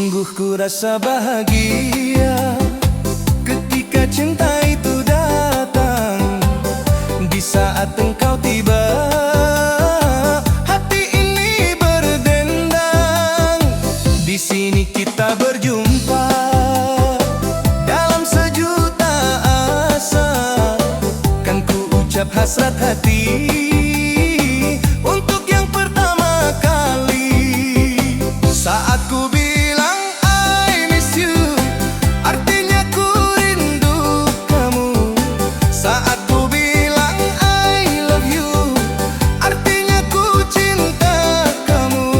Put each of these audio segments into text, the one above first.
Sungguh ku rasa bahagia ketika cinta itu datang. Di saat engkau tiba, hati ini berdendang. Di sini kita berjumpa dalam sejuta asa. Kan ku ucap hasrat hati untuk yang pertama kali. Saat ku bilang I miss you, artinya ku rindu kamu. Saat ku bilang I love you, artinya ku cinta kamu.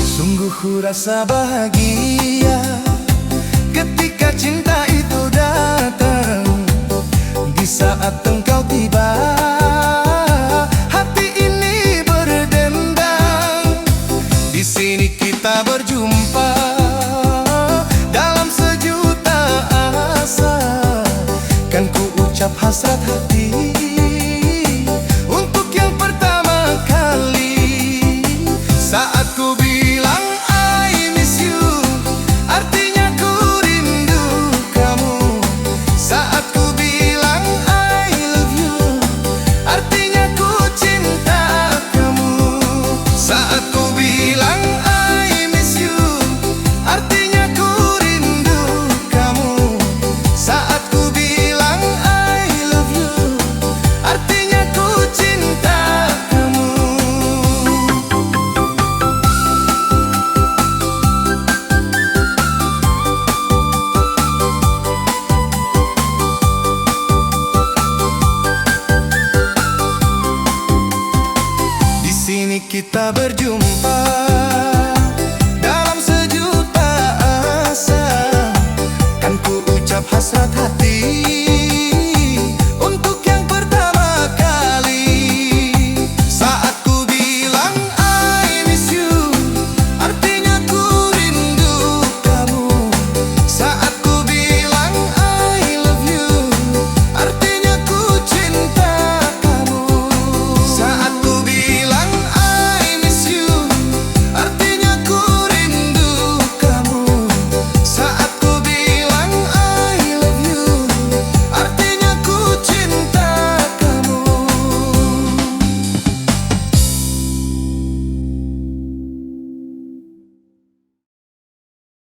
Sungguh ku rasa bahagia ketika cinta itu datang. Di saat engkau tiba, hati ini berdendang. Di sini kita berjumpa dalam sejuta asa. Kan ku ucap hasrat hati